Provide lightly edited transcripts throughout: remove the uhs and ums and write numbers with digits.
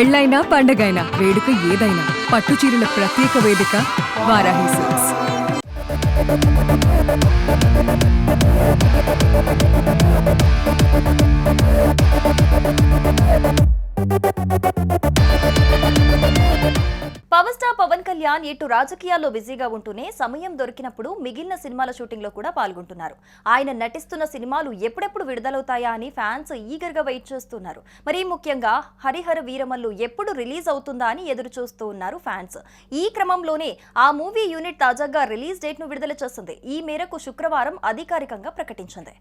పెళ్ళైనా పండగైనా వేడుక ఏదైనా పట్టు చీరల ప్రత్యేక వేదిక Varahi silks. Power star Pawan Kalyan ఇటు రాజకీయాల్లో బిజీగా ఉంటూనే సమయం దొరికినప్పుడు మిగిలిన సినిమాల షూటింగ్ లో కూడా పాల్గొంటున్నారు. ఆయన నటిస్తున్న సినిమాలు ఎప్పుడెప్పుడు విడుదలవుతాయా అని ఫ్యాన్స్ ఈగర్ గా వెయిట్ చేస్తున్నారు. మరి ముఖ్యంగా హరిహర వీరమల్లు ఎప్పుడు రిలీజ్ అవుతుందా అని ఎదురు చూస్తూ ఉన్నారు ఫ్యాన్స్. ఈ క్రమంలోనే ఆ మూవీ యూనిట్ తాజాగా రిలీజ్ డేట్ ను విడుదల చేస్తుంది. ఈ మేరకు శుక్రవారం అధికారికంగా ప్రకటించింది.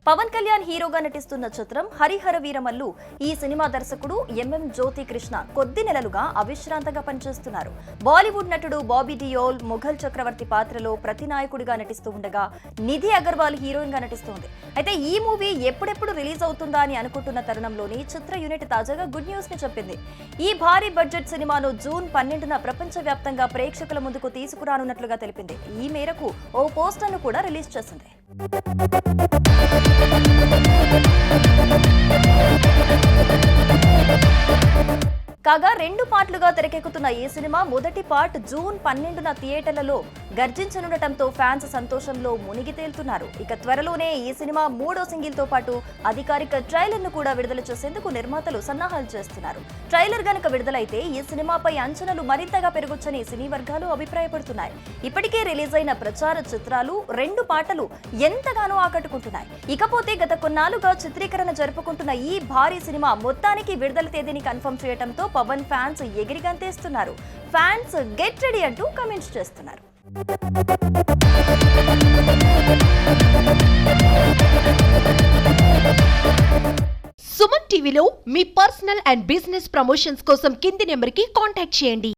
పవన్ కళ్యాణ్ హీరోగా నటిస్తున్న చిత్రం హరిహర వీరమల్లు. ఈ సినిమా దర్శకుడు ఎంఎం జ్యోతి కృష్ణ కొద్ది నెలలుగా అవిశ్రాంతంగా పనిచేస్తున్నారు. బాలీవుడ్ నటుడు బాబీ డియోల్ ముఘల్ చక్రవర్తి పాత్రలో ప్రతినాయకుడిగా నటిస్తూ ఉండగా నిధి అగర్వాల్ హీరోయిన్ గా నటిస్తోంది. అయితే ఈ మూవీ ఎప్పుడెప్పుడు రిలీజ్ అవుతుందా అని అనుకుంటున్న తరుణంలోనే చిత్ర యూనిట్ తాజాగా గుడ్ న్యూస్ ని చెప్పింది. ఈ భారీ బడ్జెట్ సినిమాను జూన్ 12న ప్రపంచవ్యాప్తంగా ప్రేక్షకుల ముందుకు తీసుకురానున్నట్లుగా తెలిపింది. ఈ మేరకు ఓ పోస్టర్ ను కూడా రిలీజ్ చేసింది. కాగా 2 పార్ట్లుగా తెరకెక్కుతున్న ఈ సినిమా మొదటి పార్ట్ జూన్ 12న థియేటర్లలో గర్జించనుండటంతో ఫ్యాన్స్ సంతోషంలో మునిగి తేలుతున్నారు. ఇక త్వరలోనే ఈ సినిమా 3వ సింగిల్ తో పాటు అధికారిక ట్రైలర్ ను కూడా విడుదల చేసేందుకు నిర్మాతలు సన్నాహాలు చేస్తున్నారు. ట్రైలర్ గనుక విడుదలైతే ఈ సినిమాపై అంచనాలు మరింతగా పెరగొచ్చని సినీ వర్గాలు అభిప్రాయపడుతున్నాయి. ఇప్పటికే రిలీజ్ అయిన ప్రచార చిత్రాలు 2 పాటలు ఎంతగానో ఆకట్టుకుంటున్నాయి. ఇకపోతే గత కొన్నాళ్లుగా చిత్రీకరణ జరుపుకుంటున్న ఈ భారీ సినిమా మొత్తానికి విడుదల తేదీని కన్ఫర్మ్ చేయడంతో పవన్ ఫ్యాన్స్ ఎగిరిగంతేస్తున్నారు. ఫ్యాన్స్ గెట్ రెడీ అంటూ కామెంట్స్ చేస్తున్నారు. సుమన్ టీవీలో మీ పర్సనల్ అండ్ బిజినెస్ ప్రమోషన్స్ కోసం కింది నెంబర్కి కాంటాక్ట్ చేయండి.